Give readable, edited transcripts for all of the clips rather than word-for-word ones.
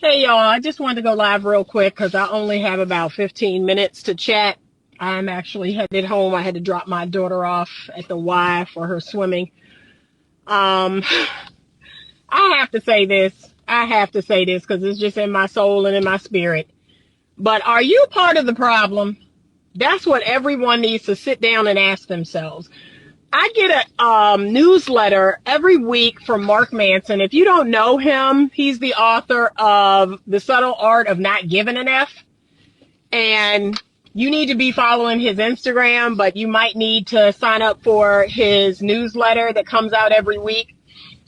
Hey y'all, I just wanted to go live real quick because I only have about 15 minutes to chat. I'm actually headed home. I had to drop my daughter off at the Y for her swimming. Um, I have to say this. I have to say this because it's just in my soul and in my spirit. But are you part of the problem? That's what everyone needs to sit down and ask themselves. I get a newsletter every week from Mark Manson. If you don't know him, he's the author of The Subtle Art of Not Giving an F. And you need to be following his Instagram, but you might need to sign up for his newsletter that comes out every week.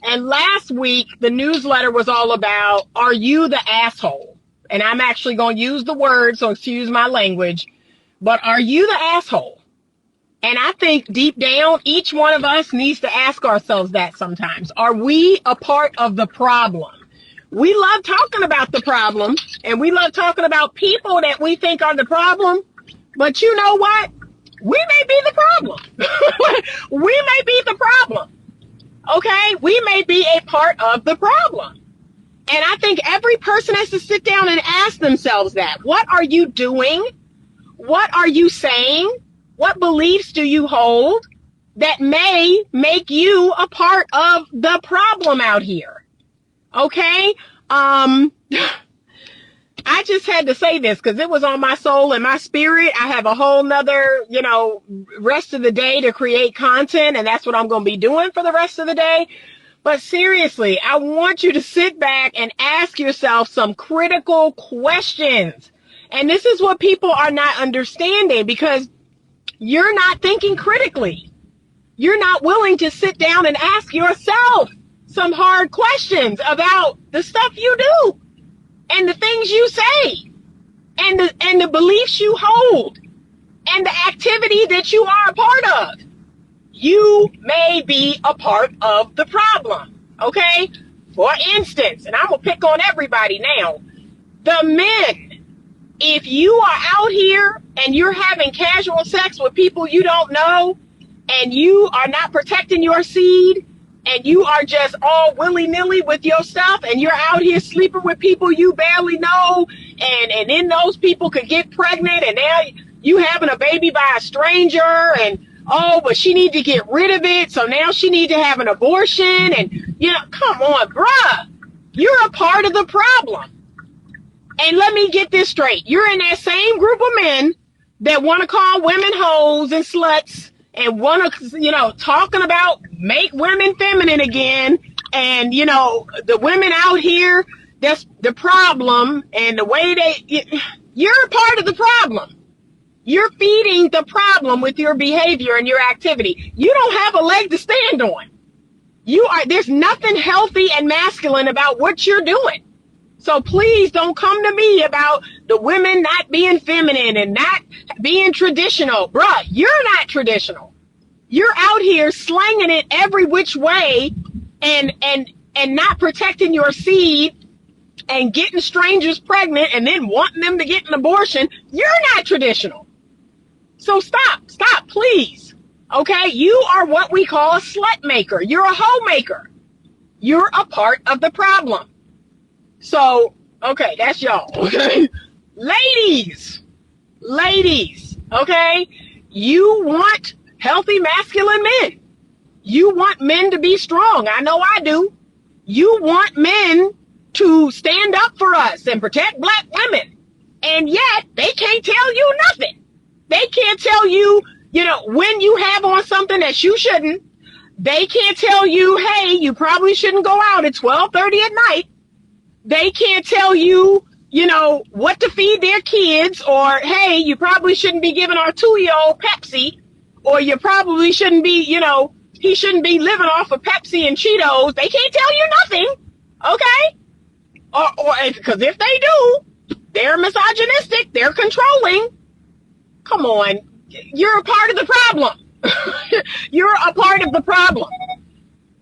And last week, the newsletter was all about, are you the asshole? And I'm actually going to use the word, so excuse my language, but are you the asshole? And I think deep down, each one of us needs to ask ourselves that sometimes. Are we a part of the problem? We love talking about the problem, and we love talking about people that we think are the problem. But you know what? We may be the problem. We may be the problem. Okay? We may be a part of the problem. And I think every person has to sit down and ask themselves that. What are you doing? What are you saying? What beliefs do you hold that may make you a part of the problem out here? Okay? I just had to say this because it was on my soul and my spirit. I have a whole nother, rest of the day to create content, and that's what I'm going to be doing for the rest of the day. But seriously, I want you to sit back and ask yourself some critical questions. And this is what people are not understanding because you're not thinking critically. You're not willing to sit down and ask yourself some hard questions about the stuff you do and the things you say and the beliefs you hold and the activity that you are a part of. You may be a part of the problem, okay? For instance, and I'm going to pick on everybody now, the men. If you are out here and you're having casual sex with people you don't know and you are not protecting your seed and you are just all willy-nilly with your stuff and you're out here sleeping with people you barely know and then those people could get pregnant and now you having a baby by a stranger and but she need to get rid of it so now she need to have an abortion and come on, bruh. You're a part of the problem. And let me get this straight. You're in that same group of men that want to call women hoes and sluts and want to, talking about make women feminine again. And, the women out here, that's the problem. And the way you're a part of the problem. You're feeding the problem with your behavior and your activity. You don't have a leg to stand on. There's nothing healthy and masculine about what you're doing. So please don't come to me about the women not being feminine and not being traditional. Bruh, you're not traditional. You're out here slanging it every which way and not protecting your seed and getting strangers pregnant and then wanting them to get an abortion. You're not traditional. So stop, please. Okay? You are what we call a slut maker. You're a hoe maker. You're a part of the problem. So, okay, that's y'all, okay? Ladies, okay? You want healthy masculine men. You want men to be strong. I know I do. You want men to stand up for us and protect black women. And yet, they can't tell you nothing. They can't tell you, when you have on something that you shouldn't. They can't tell you, hey, you probably shouldn't go out at 12:30 at night. They can't tell you, what to feed their kids or, hey, you probably shouldn't be giving our 2-year-old Pepsi or you probably shouldn't be, he shouldn't be living off of Pepsi and Cheetos. They can't tell you nothing, okay? Or because if they do, they're misogynistic, they're controlling. Come on, you're a part of the problem. You're a part of the problem.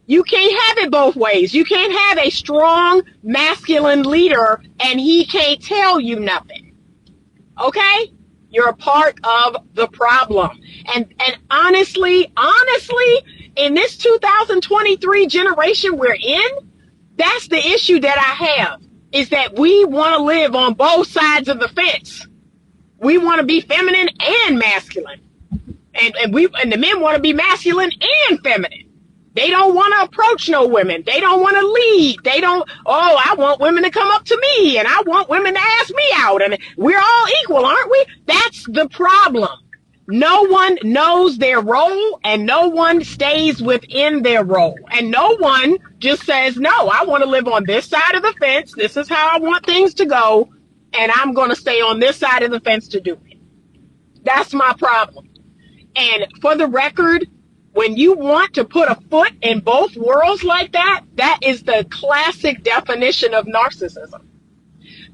You can't have it both ways. You can't have a strong masculine leader and he can't tell you nothing. Okay? You're a part of the problem. And honestly, in this 2023 generation we're in, that's the issue that I have. is that we want to live on both sides of the fence. We want to be feminine and masculine. And the men want to be masculine and feminine. They don't want to approach no women. They don't want to lead. I want women to come up to me and I want women to ask me out. And we're all equal, aren't we? That's the problem. No one knows their role and no one stays within their role. And no one just says, no, I want to live on this side of the fence. This is how I want things to go. And I'm going to stay on this side of the fence to do it. That's my problem. And for the record, when you want to put a foot in both worlds like that, that is the classic definition of narcissism.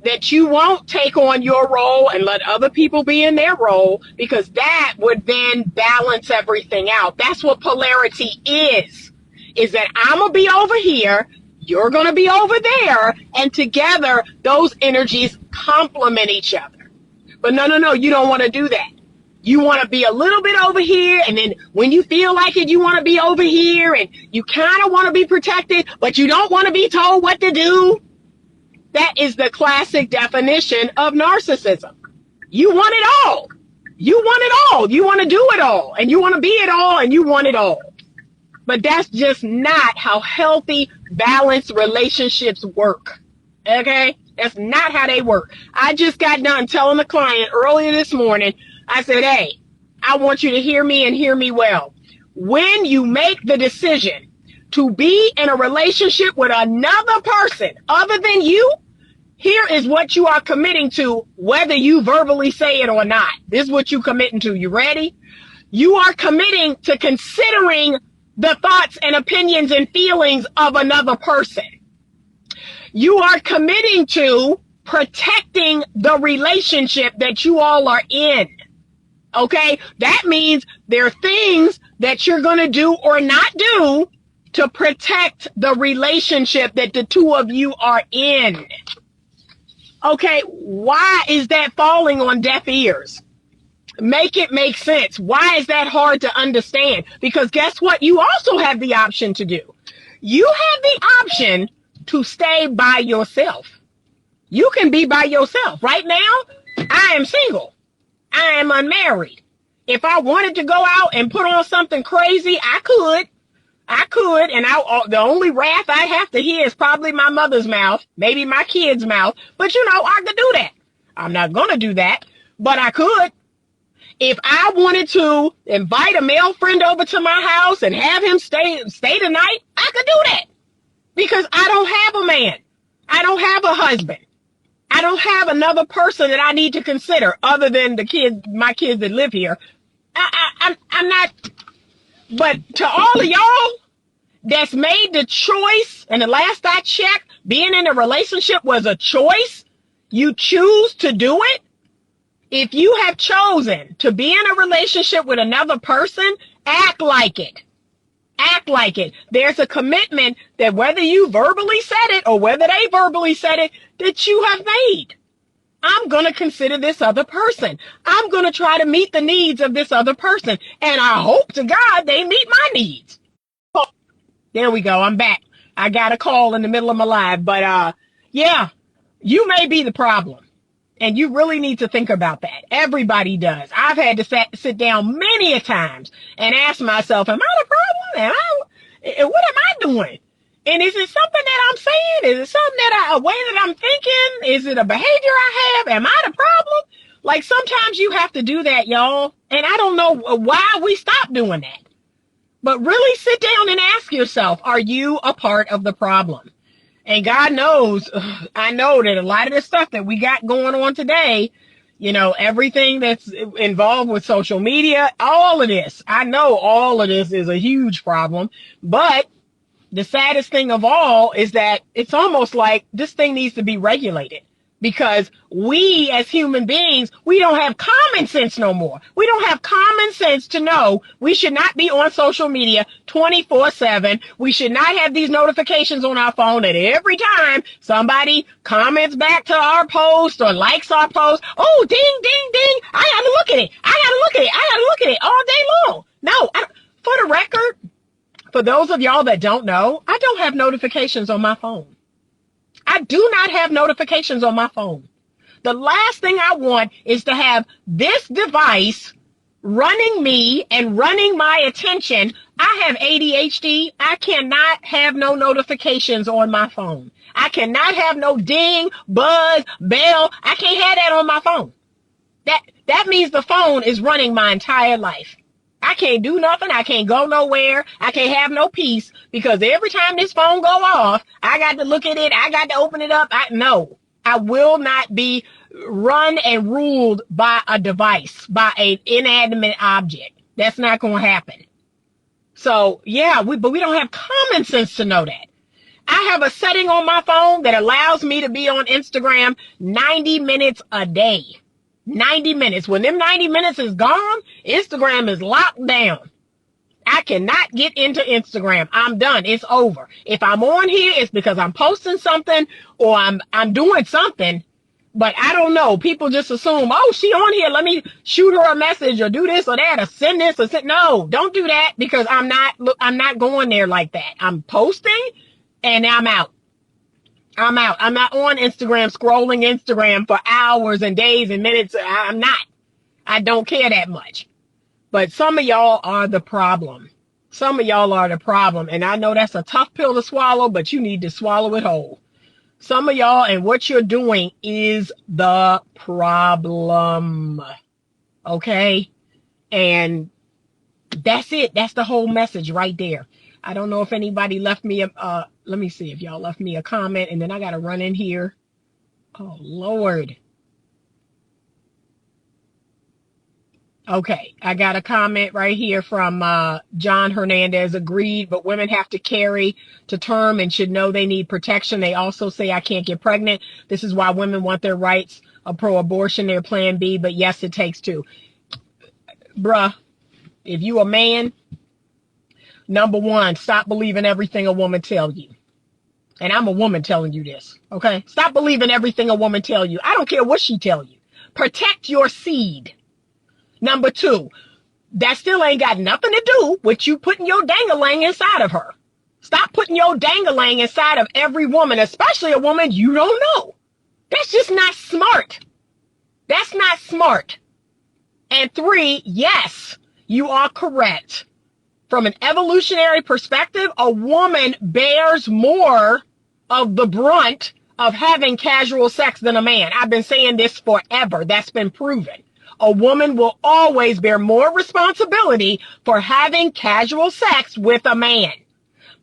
That you won't take on your role and let other people be in their role, because that would then balance everything out. That's what polarity is that I'm going to be over here, you're going to be over there, and together those energies complement each other. But no, you don't want to do that. You want to be a little bit over here, and then when you feel like it, you want to be over here, and you kind of want to be protected, but you don't want to be told what to do. That is the classic definition of narcissism. You want it all. You want it all. You want to do it all, and you want to be it all, and you want it all. But that's just not how healthy, balanced relationships work. Okay? That's not how they work. I just got done telling the client earlier this morning, I said, hey, I want you to hear me and hear me well. When you make the decision to be in a relationship with another person other than you, here is what you are committing to, whether you verbally say it or not. This is what you're committing to. You ready? You are committing to considering the thoughts and opinions and feelings of another person. You are committing to protecting the relationship that you all are in. Okay, that means there are things that you're going to do or not do to protect the relationship that the two of you are in. Okay, why is that falling on deaf ears? Make it make sense. Why is that hard to understand? Because guess what? You also have the option to do. You have the option to stay by yourself. You can be by yourself. Right now, I am single. I am unmarried. If I wanted to go out and put on something crazy, I could. And the only wrath I have to hear is probably my mother's mouth, maybe my kid's mouth. But I could do that. I'm not going to do that, but I could. If I wanted to invite a male friend over to my house and have him stay the night, I could do that. Because I don't have a man. I don't have a husband. I don't have another person that I need to consider other than my kids that live here. I'm not, but to all of y'all that's made the choice, and the last I checked, being in a relationship was a choice. You choose to do it. If you have chosen to be in a relationship with another person, act like it. Act like it. There's a commitment that whether you verbally said it or whether they verbally said it, that you have made. I'm going to consider this other person. I'm going to try to meet the needs of this other person. And I hope to God they meet my needs. Oh, there we go. I'm back. I got a call in the middle of my live. But yeah, you may be the problem. And you really need to think about that. Everybody does. I've had to sit down many a times and ask myself, am I the problem? What am I doing? And is it something that I'm saying? Is it something a way that I'm thinking? Is it a behavior I have? Am I the problem? Like sometimes you have to do that, y'all. And I don't know why we stop doing that. But really sit down and ask yourself, are you a part of the problem? And God knows, I know that a lot of the stuff that we got going on today, everything that's involved with social media, all of this, I know all of this is a huge problem. But the saddest thing of all is that it's almost like this thing needs to be regulated. Because we as human beings, we don't have common sense no more. We don't have common sense to know we should not be on social media 24/7. We should not have these notifications on our phone that every time somebody comments back to our post or likes our post, oh, ding, ding, ding, I got to look at it. I got to look at it. I got to look at it all day long. No, for the record, for those of y'all that don't know, I don't have notifications on my phone. I do not have notifications on my phone. The last thing I want is to have this device running me and running my attention. I have ADHD. I cannot have no notifications on my phone. I cannot have no ding, buzz, bell. I can't have that on my phone. That means the phone is running my entire life. I can't do nothing. I can't go nowhere. I can't have no peace because every time this phone go off, I got to look at it. I got to open it up. No, I will not be run and ruled by a device, by an inanimate object. That's not going to happen. So yeah, but we don't have common sense to know that. I have a setting on my phone that allows me to be on Instagram 90 minutes a day. 90 minutes. When them 90 minutes is gone, Instagram is locked down. I cannot get into Instagram. I'm done. It's over. If I'm on here, it's because I'm posting something or I'm doing something, but I don't know. People just assume, oh, she on here. Let me shoot her a message or do this or that or send this or send. No, don't do that because I'm not going there like that. I'm posting and I'm out. I'm out. I'm not on Instagram, scrolling Instagram for hours and days and minutes. I'm not. I don't care that much. But some of y'all are the problem. Some of y'all are the problem. And I know that's a tough pill to swallow, but you need to swallow it whole. Some of y'all and what you're doing is the problem. Okay? And that's it. That's the whole message right there. I don't know if anybody left me let me see if y'all left me a comment, and then I got to run in here. Oh, Lord. Okay, I got a comment right here from John Hernandez. Agreed, but women have to carry to term and should know they need protection. They also say I can't get pregnant. This is why women want their rights, a pro-abortion, their plan B, but yes, it takes two. Bruh, if you a man, number one, stop believing everything a woman tells you. And I'm a woman telling you this, okay? Stop believing everything a woman tells you. I don't care what she tells you. Protect your seed. Number two, that still ain't got nothing to do with you putting your dang-a-lang inside of her. Stop putting your dang-a-lang inside of every woman, especially a woman you don't know. That's just not smart. That's not smart. And three, yes, you are correct. From an evolutionary perspective, a woman bears more of the brunt of having casual sex than a man. I've been saying this forever. That's been proven. A woman will always bear more responsibility for having casual sex with a man.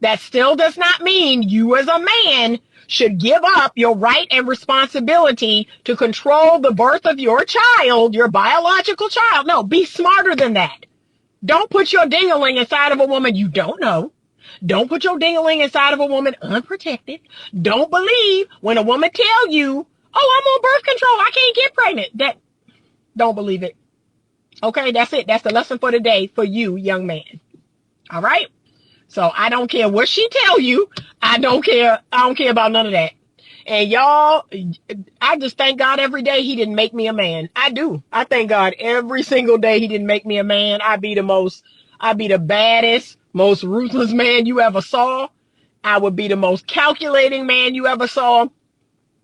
That still does not mean you as a man should give up your right and responsibility to control the birth of your child, your biological child. No, be smarter than that. Don't put your ding-a-ling inside of a woman you don't know. Don't put your ding-a-ling inside of a woman unprotected. Don't believe when a woman tell you, oh, I'm on birth control, I can't get pregnant. Don't believe it. Okay, that's it. That's the lesson for today for you, young man. All right? So I don't care what she tell you. I don't care about none of that. And y'all, I just thank God every day he didn't make me a man. I do. I thank God every single day he didn't make me a man. I'd be the baddest, most ruthless man you ever saw. I would be the most calculating man you ever saw.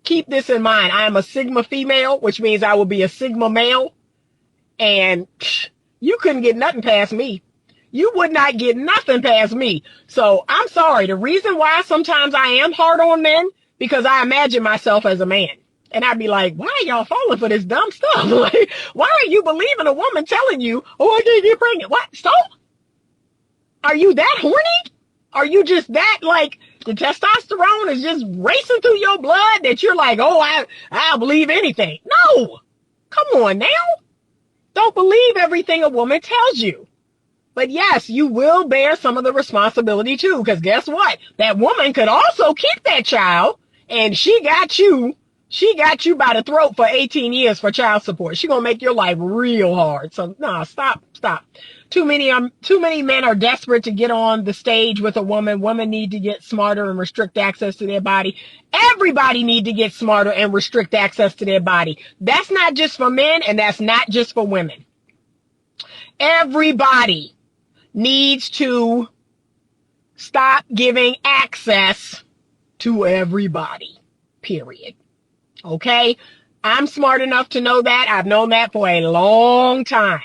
Keep this in mind. I am a Sigma female, which means I will be a Sigma male. And you couldn't get nothing past me. You would not get nothing past me. So I'm sorry. The reason why sometimes I am hard on men, because I imagine myself as a man. And I'd be like, why are y'all falling for this dumb stuff? Like, why are you believing a woman telling you, oh, I can't get pregnant? What? So? Are you that horny? Are you just that, like, the testosterone is just racing through your blood that you're like, oh, I'll believe anything? No. Come on now. Don't believe everything a woman tells you. But yes, you will bear some of the responsibility too, because guess what? That woman could also keep that child, and she got you by the throat for 18 years for child support. She gonna make your life real hard. So no, stop. Too many men are desperate to get on the stage with a woman. Women need to get smarter and restrict access to their body. Everybody need to get smarter and restrict access to their body. That's not just for men, and that's not just for women. Everybody needs to stop giving access to everybody. period. Okay? I'm smart enough to know that. I've known that for a long time.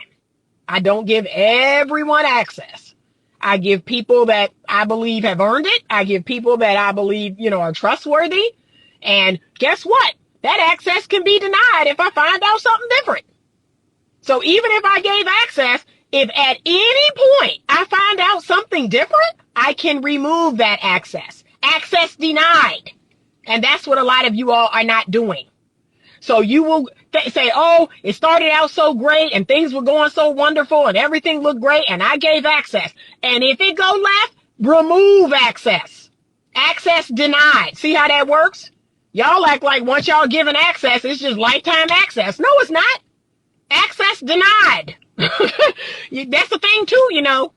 I don't give everyone access. I give people that I believe have earned it. I give people that I believe, are trustworthy. And guess what? That access can be denied if I find out something different. So even if I gave access, if at any point I find out something different, I can remove that access. Access denied. And that's what a lot of you all are not doing. So you will say, oh, it started out so great and things were going so wonderful and everything looked great and I gave access. And if it go left, remove access. Access denied. See how that works? Y'all act like once y'all given access, it's just lifetime access. No, it's not. Access denied. That's the thing too,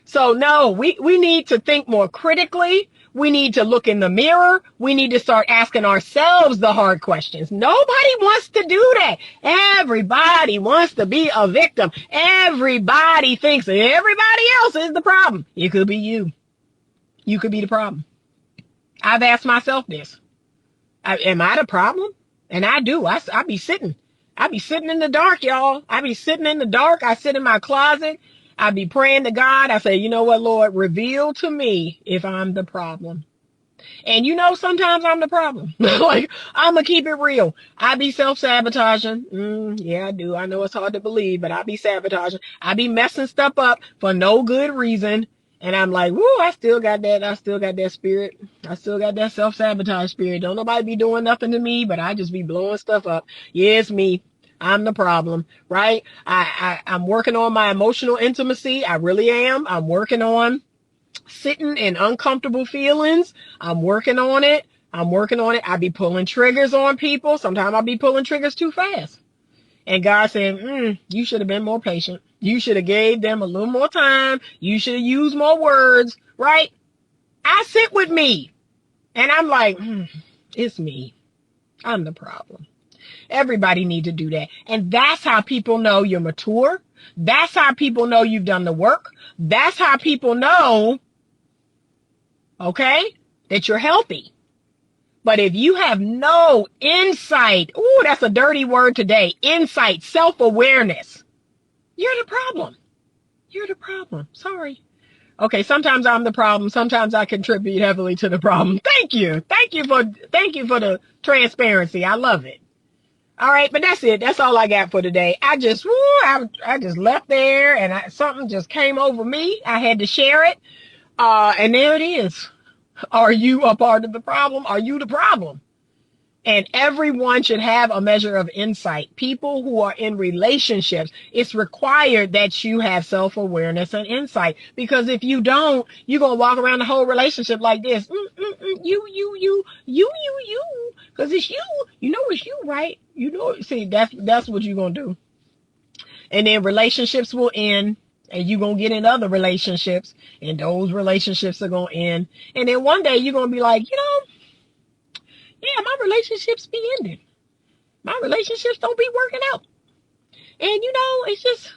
So no, we need to think more critically. We need to look in the mirror. We need to start asking ourselves the hard questions. Nobody wants to do that. Everybody wants to be a victim. Everybody thinks that everybody else is the problem. It could be you. You could be the problem. I've asked myself this. Am I the problem? And I do. I be sitting. I be sitting in the dark, y'all. I be sitting in the dark. I sit in my closet. I be praying to God. I say, you know what, Lord, reveal to me if I'm the problem. And sometimes I'm the problem. Like, I'm going to keep it real. I be self-sabotaging. Yeah, I do. I know it's hard to believe, but I be sabotaging. I be messing stuff up for no good reason. And I'm like, woo, I still got that. I still got that spirit. I still got that self-sabotage spirit. Don't nobody be doing nothing to me, but I just be blowing stuff up. Yeah, it's me. I'm the problem, right? I'm working on my emotional intimacy. I really am. I'm working on sitting in uncomfortable feelings. I'm working on it. I be pulling triggers on people. Sometimes I'll be pulling triggers too fast. And God said, you should have been more patient. You should have gave them a little more time. You should have used more words, right? I sit with me and I'm like, it's me. I'm the problem. Everybody need to do that. And that's how people know you're mature. That's how people know you've done the work. That's how people know, okay, that you're healthy. But if you have no insight, that's a dirty word today, insight, self-awareness, you're the problem. You're the problem. Sorry. Okay, sometimes I'm the problem. Sometimes I contribute heavily to the problem. Thank you. Thank you for the transparency. I love it. All right, but that's it. That's all I got for today. I just left there and something just came over me. I had to share it. And there it is. Are you a part of the problem? Are you the problem? And everyone should have a measure of insight. People who are in relationships, it's required that you have self-awareness and insight. Because if you don't, you're going to walk around the whole relationship like this. You. Because it's you. You know it's you, right? See, that's what you're going to do. And then relationships will end. And you're going to get in other relationships. And those relationships are going to end. And then one day you're going to be like, yeah, my relationships be ending. My relationships don't be working out. And it's just,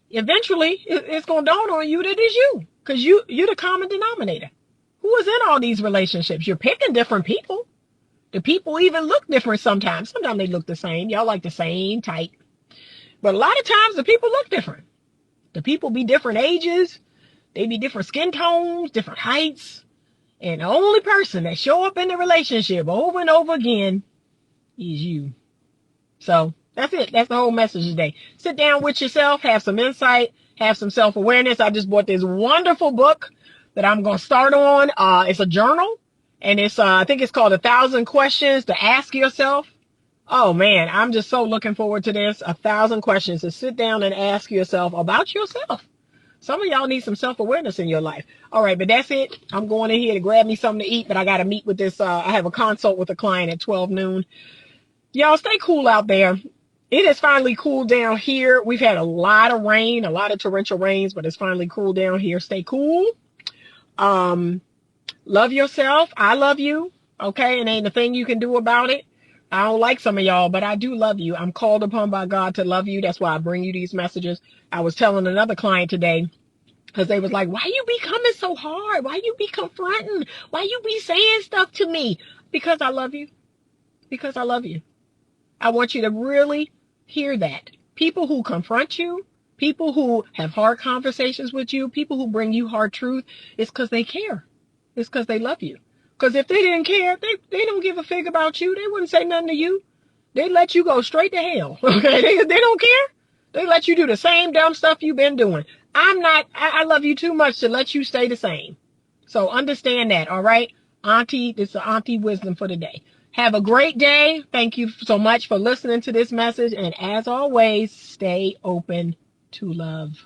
eventually, it's going to dawn on you that it's you. Because you're the common denominator. Who is in all these relationships? You're picking different people. The people even look different sometimes. Sometimes they look the same. Y'all like the same type. But a lot of times the people look different. The people be different ages. They be different skin tones, different heights. And the only person that show up in the relationship over and over again is you. So that's it. That's the whole message today. Sit down with yourself, have some insight, have some self-awareness. I just bought this wonderful book that I'm going to start on. It's a journal and it's, I think it's called 1,000 Questions to Ask Yourself. Oh man, I'm just so looking forward to this. 1,000 questions to sit down and ask yourself about yourself. Some of y'all need some self-awareness in your life. All right, but that's it. I'm going in here to grab me something to eat, but I got to meet with this. I have a consult with a client at 12 noon. Y'all stay cool out there. It has finally cooled down here. We've had a lot of rain, a lot of torrential rains, but it's finally cooled down here. Stay cool. Love yourself. I love you. Okay. And ain't a thing you can do about it. I don't like some of y'all, but I do love you. I'm called upon by God to love you. That's why I bring you these messages. I was telling another client today, because they was like, why you be coming so hard? Why you be confronting? Why you be saying stuff to me? Because I love you. Because I love you. I want you to really hear that. People who confront you, people who have hard conversations with you, people who bring you hard truth, it's because they care. It's because they love you. Because if they didn't care, they don't give a fig about you. They wouldn't say nothing to you. They let you go straight to hell. Okay? They don't care. They let you do the same dumb stuff you've been doing. I love you too much to let you stay the same. So understand that, all right? Auntie, this is Auntie Wisdom for the day. Have a great day. Thank you so much for listening to this message. And as always, stay open to love.